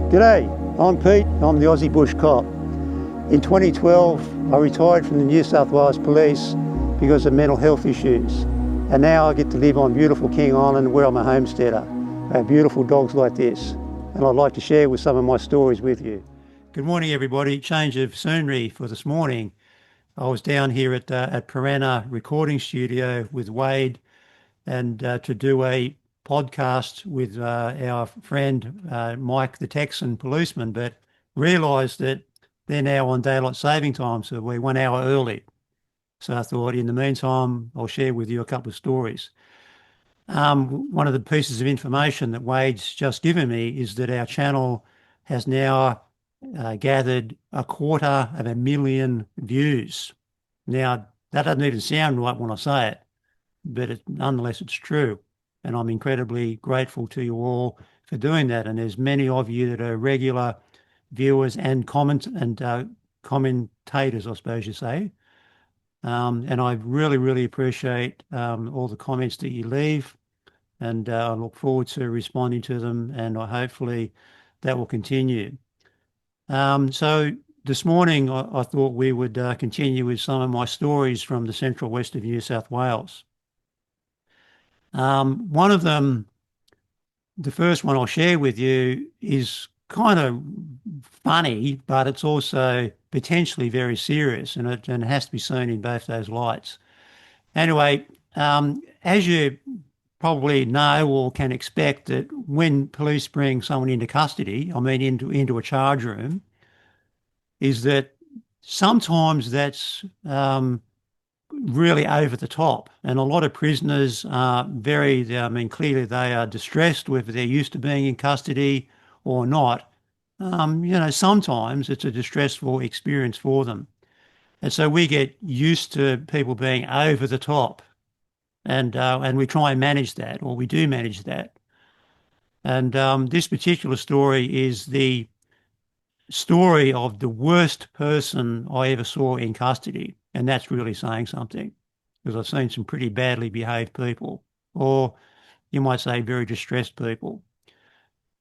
G'day, I'm Pete, I'm the Aussie Bush Cop. In 2012, I retired from the New South Wales Police because of mental health issues. And now I get to live on beautiful King Island where I'm a homesteader. I have beautiful dogs like this. And I'd like to share with some of my stories with you. Good morning, everybody. Change of scenery for this morning. I was down here at Piranha Recording Studio with Wade and to do a podcast with our friend Mike, the Texan policeman, but realised that they're now on daylight saving time, so we're 1 hour early. So I thought, in the meantime, I'll share with you a couple of stories. One of the pieces of information that Wade's just given me is that our channel has now gathered 250,000 views. Now, that doesn't even sound right when I say it, but nonetheless, it's true. And I'm incredibly grateful to you all for doing that. And there's many of you that are regular viewers and commentators, I suppose you say. And I really, really appreciate all the comments that you leave. And I look forward to responding to them. And hopefully that will continue. So this morning, I thought we would continue with some of my stories from the central west of New South Wales. One of them, the first one I'll share with you, is kind of funny, but it's also potentially very serious, and it has to be seen in both those lights. Anyway, as you probably know or can expect, that when police bring someone into custody, I mean into a charge room, is that sometimes that's really over the top. And a lot of prisoners are clearly they are distressed, whether they're used to being in custody or not. Sometimes it's a distressful experience for them. And so we get used to people being over the top, and we try and manage that, or we do manage that. And this particular story is the story of the worst person I ever saw in custody. And that's really saying something, because I've seen some pretty badly behaved people, or you might say very distressed people.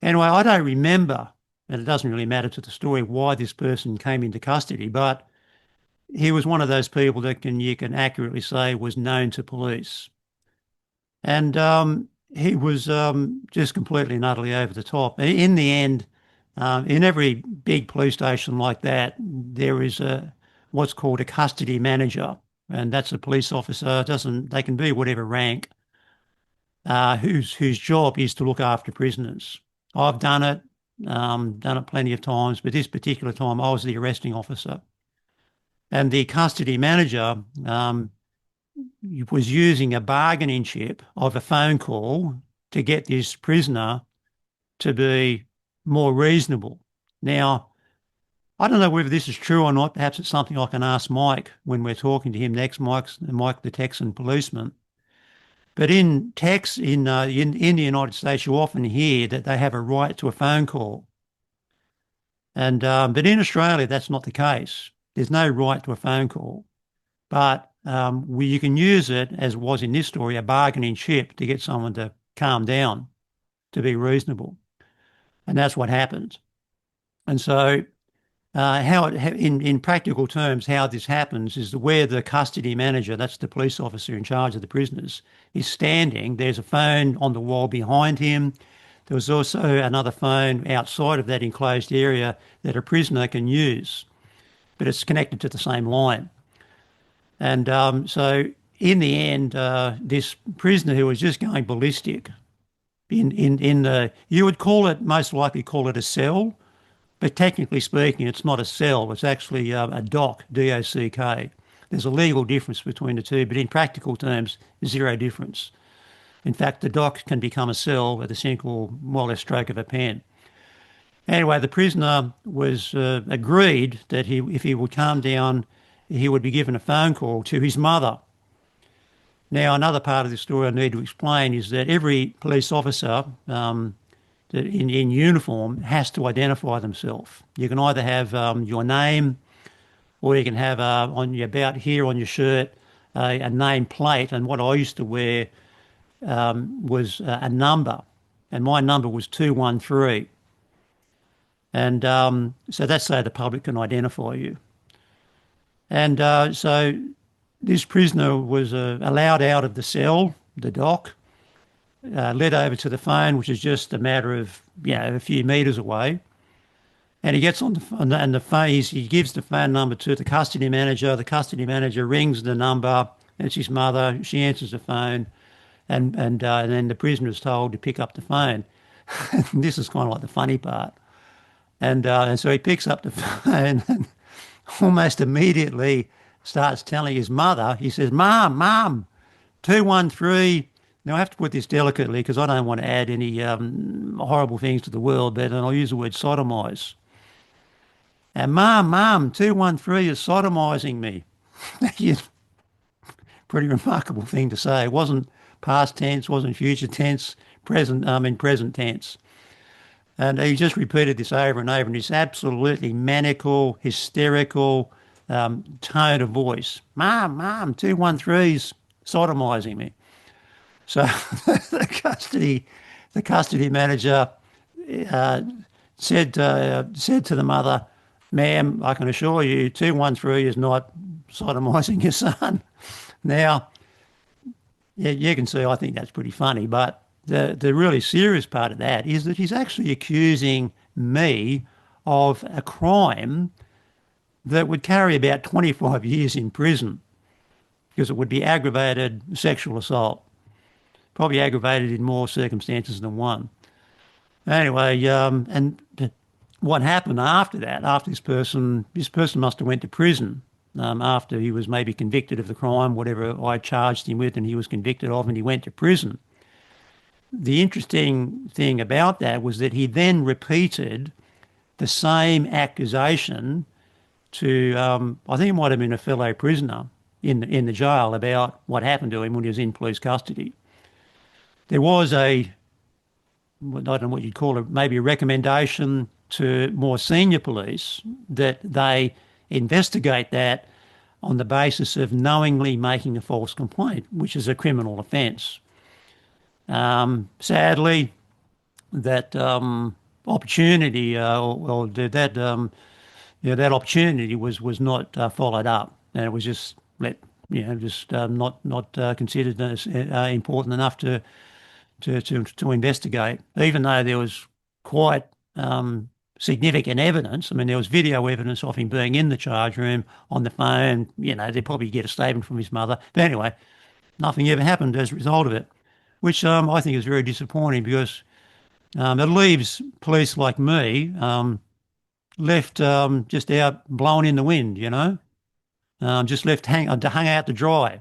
Anyway, I don't remember, and it doesn't really matter to the story, why this person came into custody, but he was one of those people that you can accurately say was known to police. And he was just completely and utterly over the top. In the end, in every big police station like that, there is what's called a custody manager, and that's a police officer. They can be whatever rank, whose job is to look after prisoners. I've done it plenty of times, but this particular time I was the arresting officer, and the custody manager was using a bargaining chip of a phone call to get this prisoner to be more reasonable. Now, I don't know whether this is true or not. Perhaps it's something I can ask Mike when we're talking to him next, Mike the Texan policeman. But in the United States, you often hear that they have a right to a phone call. And but in Australia, that's not the case. There's no right to a phone call. But you can use it, as was in this story, a bargaining chip to get someone to calm down, to be reasonable. And that's what happened. And so in practical terms, how this happens is where the custody manager, that's the police officer in charge of the prisoners, is standing. There's a phone on the wall behind him. There was also another phone outside of that enclosed area that a prisoner can use, but it's connected to the same line. And so in the end, this prisoner who was just going ballistic you would most likely call it a cell, but technically speaking, it's not a cell. It's actually a dock, D-O-C-K. There's a legal difference between the two, but in practical terms, zero difference. In fact, the dock can become a cell with a single, more or less, stroke of a pen. Anyway, the prisoner was agreed that if he would calm down, he would be given a phone call to his mother. Now, another part of the story I need to explain is that every police officer in uniform has to identify themselves. You can either have your name, or you can have about here on your shirt a name plate. And what I used to wear was a number, and my number was 213. And so that's so the public can identify you. And so this prisoner was allowed out of the cell, the dock, led over to the phone, which is just a matter of a few metres away. And he gets on the phone. He gives the phone number to the custody manager. The custody manager rings the number. It's his mother. She answers the phone, and then the prisoner is told to pick up the phone. This is kind of like the funny part. And so he picks up the phone and almost immediately starts telling his mother. He says, "Mom, 213." Now I have to put this delicately because I don't want to add any horrible things to the world, but and I'll use the word sodomise. And Mom, 213 is sodomising me. Pretty remarkable thing to say. It wasn't past tense, wasn't future tense, present tense. And he just repeated this over and over in this absolutely maniacal, hysterical tone of voice. Mom, 213's sodomising me. So the custody manager uh, said to the mother, "Ma'am, I can assure you, 213 is not sodomising your son." Now, you can see I think that's pretty funny, but the really serious part of that is that he's actually accusing me of a crime that would carry about 25 years in prison because it would be aggravated sexual assault, probably aggravated in more circumstances than one. Anyway, and what happened after that, after this person must have went to prison after he was maybe convicted of the crime, whatever I charged him with, and he was convicted of, and he went to prison. The interesting thing about that was that he then repeated the same accusation to, I think it might have been a fellow prisoner in the jail about what happened to him when he was in police custody. There was I don't know what you'd call it, maybe a recommendation to more senior police that they investigate that on the basis of knowingly making a false complaint, which is a criminal offence. Sadly, that opportunity or that opportunity was not followed up, and it was just not considered as important enough to investigate, even though there was quite significant evidence. I mean, there was video evidence of him being in the charge room on the phone. They'd probably get a statement from his mother. But anyway, nothing ever happened as a result of it, which I think is very disappointing because it leaves police like me left just out blowing in the wind, just left hung out to dry.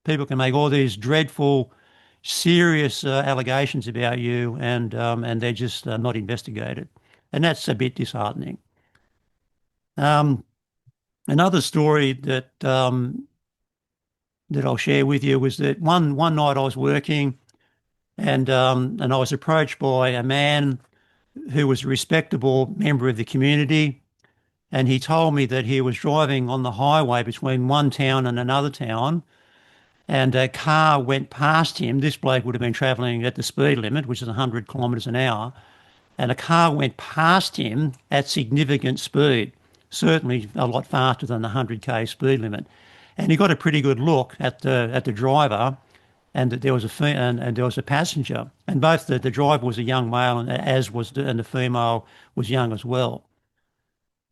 People can make all these dreadful, serious allegations about you, and they're just not investigated, and that's a bit disheartening. Um, Another story that I'll share with you was that one night I was working, and I was approached by a man who was a respectable member of the community, and he told me that he was driving on the highway between one town and another town, and a car went past him. This bloke would have been travelling at the speed limit, which is 100 kilometres an hour, and a car went past him at significant speed, certainly a lot faster than the 100k speed limit. And he got a pretty good look at the driver, and that there was a passenger, and both the driver was a young male, and the female was young as well.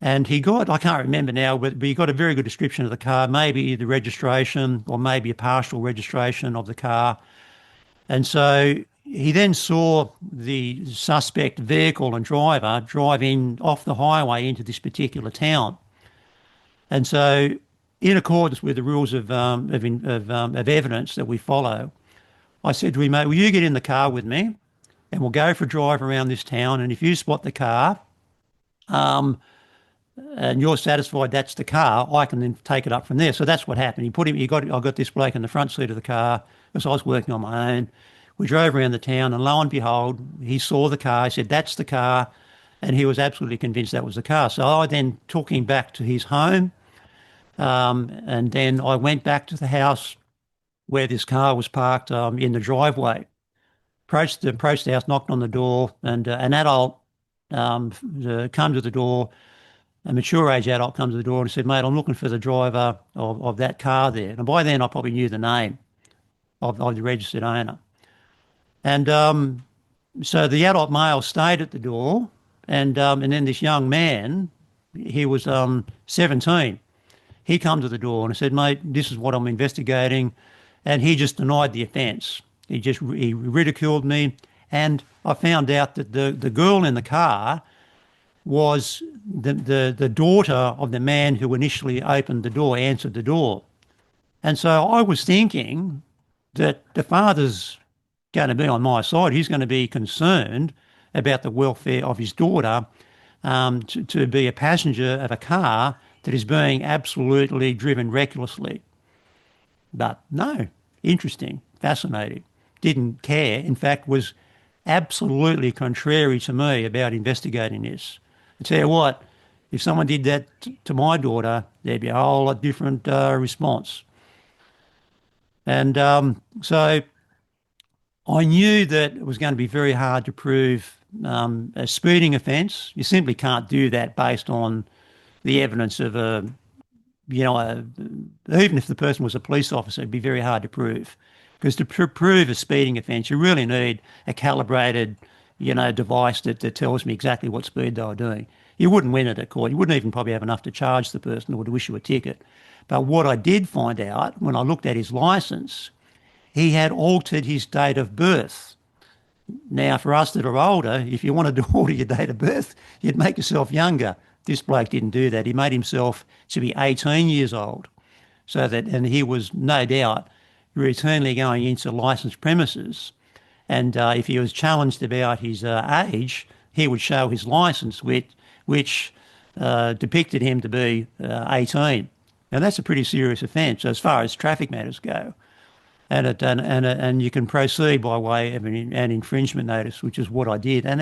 And I can't remember now, but he got a very good description of the car, maybe the registration or maybe a partial registration of the car. And so he then saw the suspect vehicle and driver drive in off the highway into this particular town. And so, in accordance with the rules of evidence that we follow, I said to him, "Mate, will you get in the car with me and we'll go for a drive around this town, and if you spot the car, and you're satisfied that's the car, I can then take it up from there." So that's what happened. I got this bloke in the front seat of the car because I was working on my own. We drove around the town, and lo and behold, he saw the car. He said, "That's the car," and he was absolutely convinced that was the car. So I then took him back to his home, and then I went back to the house where this car was parked in the driveway. Approached the house, knocked on the door, and an adult come to the door. A mature age adult comes to the door and said, "Mate, I'm looking for the driver of that car there." And by then, I probably knew the name of the registered owner. And so the adult male stayed at the door, and then this young man, he was 17. He come to the door and said, "Mate, this is what I'm investigating," and he just denied the offence. He ridiculed me, and I found out that the girl in the car was the daughter of the man who initially opened the door, answered the door. And so I was thinking that the father's going to be on my side. He's going to be concerned about the welfare of his daughter, to be a passenger of a car that is being absolutely driven recklessly. But no, interesting, fascinating. Didn't care. In fact, was absolutely contrary to me about investigating this. I tell you what, if someone did that to my daughter, there'd be a whole lot different response. And so I knew that it was going to be very hard to prove a speeding offence. You simply can't do that based on the evidence of even if the person was a police officer, it'd be very hard to prove. Because to prove a speeding offence, you really need a calibrated, device that tells me exactly what speed they were doing. You wouldn't win it at court. You wouldn't even probably have enough to charge the person or to issue a ticket. But what I did find out when I looked at his licence, he had altered his date of birth. Now, for us that are older, if you wanted to alter your date of birth, you'd make yourself younger. This bloke didn't do that. He made himself to be 18 years old. And he was no doubt routinely going into licensed premises. And if he was challenged about his age, he would show his licence, which depicted him to be 18. Now, that's a pretty serious offence as far as traffic matters go. And you can proceed by way of an infringement notice, which is what I did. And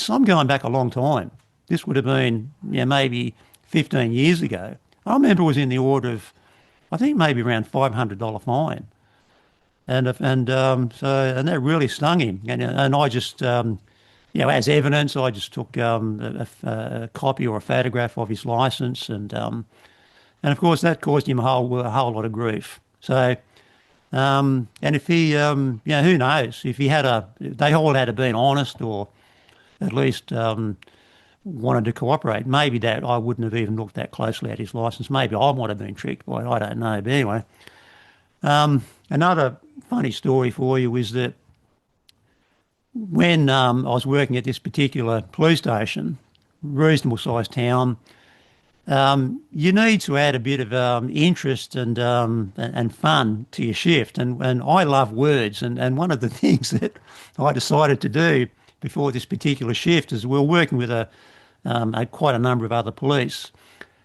I'm going back a long time. This would have been maybe 15 years ago. I remember it was in the order of, I think maybe around $500 fine. And that really stung him. And I just, as evidence, I just took a copy or a photograph of his licence, and of course that caused him a whole lot of grief. So. And if he, who knows? If they all had to be honest, or at least wanted to cooperate. Maybe that I wouldn't have even looked that closely at his licence. Maybe I might have been tricked by it. I don't know. But anyway, another funny story for you is that when I was working at this particular police station, reasonable sized town, you need to add a bit of interest and fun to your shift. And I love words. And one of the things that I decided to do before this particular shift is we were working with quite a number of other police.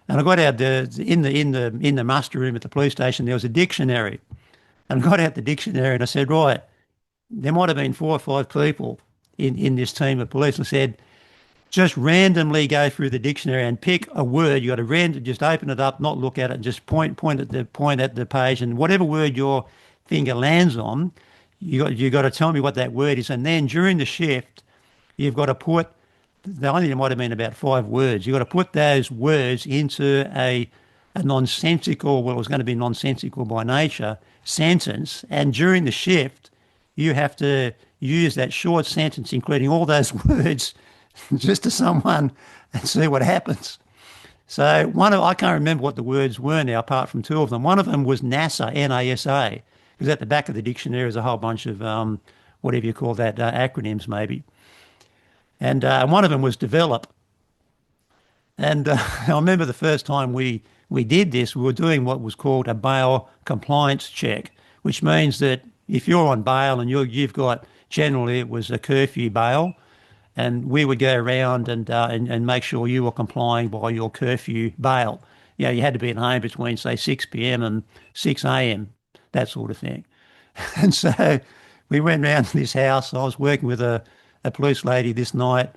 And I got out in the muster room at the police station, there was a dictionary. And I got out the dictionary and I said, right, there might have been 4 or 5 people in this team of police. I said, just randomly go through the dictionary and pick a word. You got to just open it up, not look at it, and just point at the page, and whatever word your finger lands on, you got to tell me what that word is. And then during the shift, you've got to put. I think there might have been about 5 words. You've got to put those words into a nonsensical, well, it was going to be nonsensical by nature, sentence. And during the shift, you have to use that short sentence, including all those words, just to someone and see what happens. So I can't remember what the words were now, apart from 2 of them. One of them was NASA, N-A-S-A, because at the back of the dictionary is a whole bunch of whatever you call that, acronyms maybe. And one of them was develop. And I remember the first time we did this, we were doing what was called a bail compliance check, which means that if you're on bail and you've got, generally it was a curfew bail, and we would go around and make sure you were complying by your curfew bail. You had to be at home between, say, 6 p.m. and 6 a.m., that sort of thing. And so we went round to this house. I was working with a police lady this night,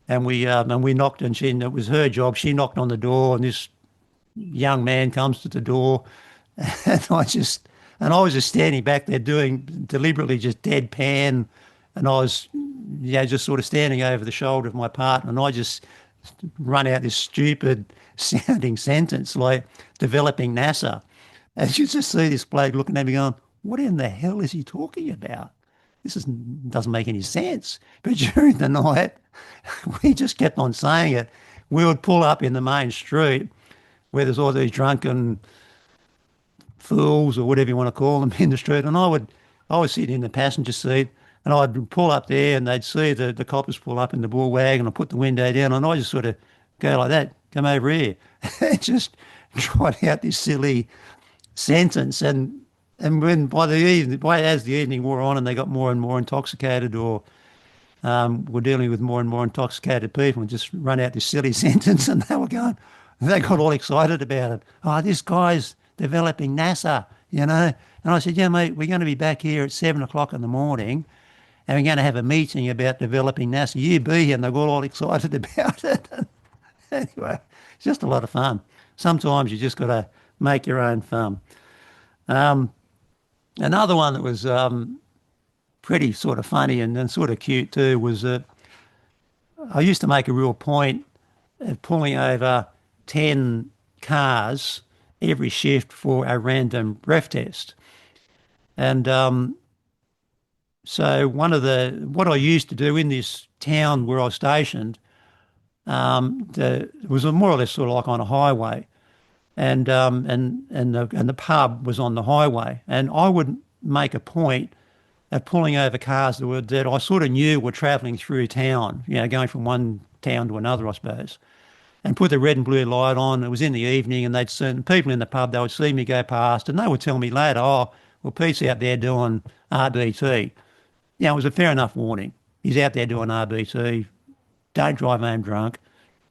and we knocked, and it was her job. She knocked on the door, and this young man comes to the door, and I was just standing back there doing deliberately just deadpan, and I was yeah, just sort of standing over the shoulder of my partner, and I just run out this stupid sounding sentence like developing NASA. And you just see this bloke looking at me going, what in the hell is he talking about? This doesn't make any sense. But during the night, we just kept on saying it. We would pull up in the main street where there's all these drunken fools or whatever you want to call them in the street, and I was sitting in the passenger seat, and I'd pull up there, and they'd see the coppers pull up in the bull wagon. I put the window down, and I just sort of go like that, come over here, and just trot out this silly sentence. And when as the evening wore on, and they got more and more intoxicated, or were dealing with more and more intoxicated people, and just run out this silly sentence, and they got all excited about it. Oh, this guy's developing NASA, you know. And I said, yeah, mate, we're going to be back here at 7 o'clock in the morning, and we're going to have a meeting about developing NASA. You be here. And they got all excited about it. Anyway, it's just a lot of fun. Sometimes you just got to make your own fun. Another one that was pretty sort of funny and sort of cute too was that I used to make a real point of pulling over 10 cars every shift for a random breath test. And so what I used to do in this town where I was stationed, it was more or less sort of like on a highway, and the pub was on the highway, and I would make a point of pulling over cars that I sort of knew were travelling through town, you know, going from one town to another, I suppose, and put the red and blue light on. It was in the evening, and people in the pub, they would see me go past, and they would tell me later, oh, well, Pete's out there doing RBT. Yeah, it was a fair enough warning. He's out there doing RBT. Don't drive home drunk.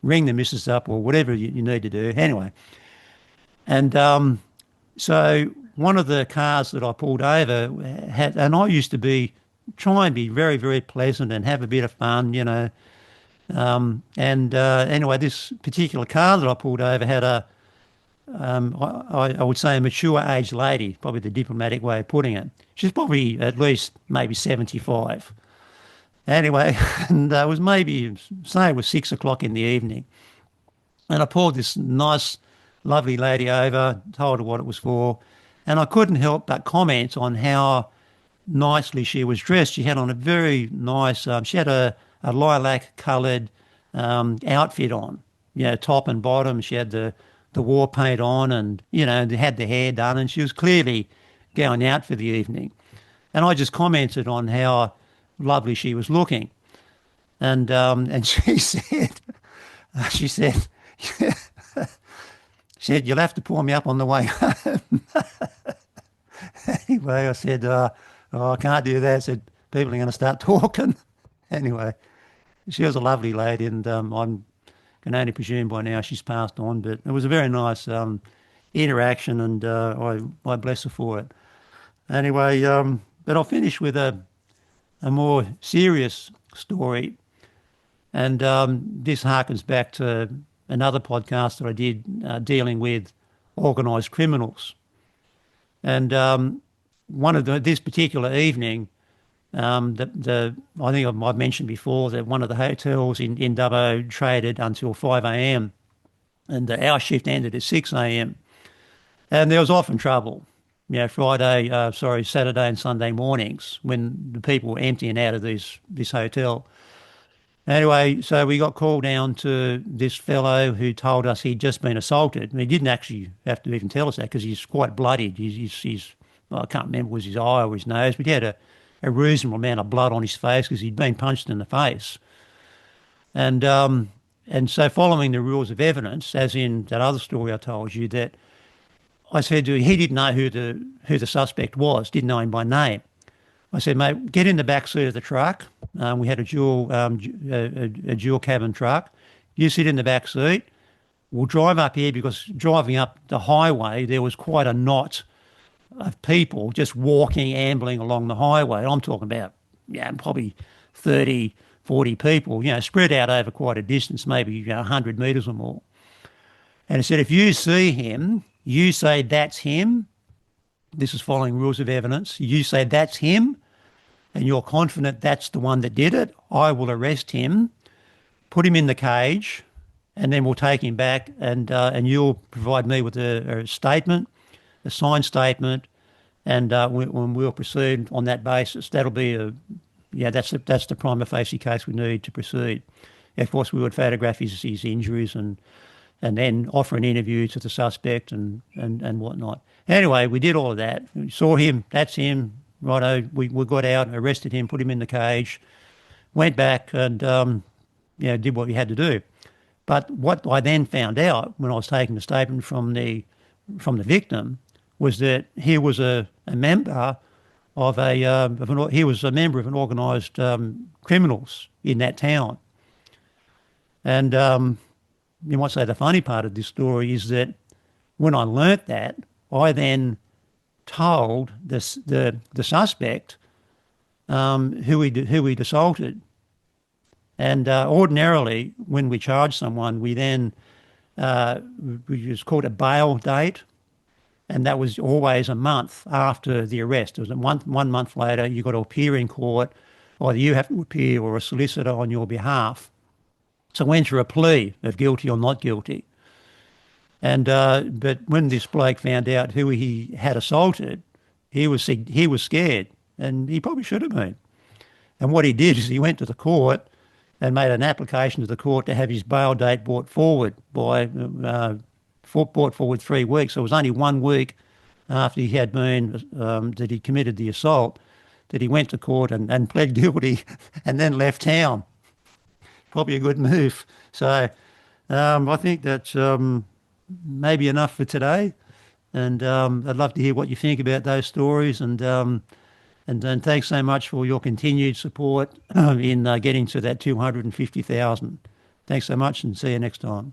Ring the missus up or whatever you need to do. Anyway, and so one of the cars that I pulled over had, and I used to try and be very, very pleasant and have a bit of fun, you know. Anyway, this particular car that I pulled over had I would say a mature aged lady, probably the diplomatic way of putting it. She's probably at least maybe 75. Anyway, and it was say it was 6 o'clock in the evening. And I pulled this nice, lovely lady over, told her what it was for, and I couldn't help but comment on how nicely she was dressed. She had on a very nice, she had a lilac-coloured outfit on, you know, top and bottom. She had the war paint on, and, you know, had the hair done, and she was clearly going out for the evening. And I just commented on how lovely she was looking. And she said, she said, you'll have to pull me up on the way home. Anyway, I said, oh, I can't do that. I said, people are going to start talking. Anyway, she was a lovely lady, and I can only presume by now she's passed on, but it was a very nice interaction, and I bless her for it. Anyway, but I'll finish with a more serious story, and this harkens back to another podcast that I did dealing with organised criminals. And this particular evening, I think I've mentioned before that one of the hotels in Dubbo traded until 5 a.m. and our shift ended at 6 a.m. And there was often trouble, you know, Saturday and Sunday mornings when the people were emptying out of this hotel. Anyway, so we got called down to this fellow who told us he'd just been assaulted. And he didn't actually have to even tell us that because he's quite bloodied. I can't remember, was his eye or his nose, but he had a reasonable amount of blood on his face because he'd been punched in the face. And so following the rules of evidence, as in that other story I told you, that I said to him, he didn't know who the suspect was, didn't know him by name. I said, mate, get in the back seat of the truck. We had a dual cabin truck. You sit in the back seat. We'll drive up here, because driving up the highway, there was quite a knot of people just walking, ambling along the highway. I'm talking about, yeah, probably 30, 40 people, you know, spread out over quite a distance, maybe 100 metres or more. And I said, if you see him, you say that's him. This is following rules of evidence. You say that's him. and you're confident that's the one that did it, I will arrest him, put him in the cage, and then we'll take him back, and you'll provide me with a statement, a signed statement, and we'll proceed on that basis. That'll be yeah, that's the prima facie case we need to proceed. Of course, we would photograph his injuries and then offer an interview to the suspect and whatnot. Anyway, we did all of that. We saw him. That's him. Righto. We got out, arrested him, put him in the cage, went back and did what we had to do. But what I then found out when I was taking the statement from the victim was that he was a member of he was a member of an organised criminals in that town. And you might say the funny part of this story is that when I learnt that, I then told the suspect who he'd assaulted. And ordinarily, when we charge someone, we then it's called a bail date, and that was always a month after the arrest. It was 1 month later. You got to appear in court, either you have to appear or a solicitor on your behalf. So I went through a plea of guilty or not guilty. And but when this bloke found out who he had assaulted, he was scared, and he probably should have been. And what he did is he went to the court and made an application to the court to have his bail date brought forward 3 weeks. So it was only 1 week after he had been that he committed the assault that he went to court and pled guilty and then left town. Probably a good move. So I think that's maybe enough for today. And I'd love to hear what you think about those stories. And thanks so much for your continued support in getting to that 250,000. Thanks so much and see you next time.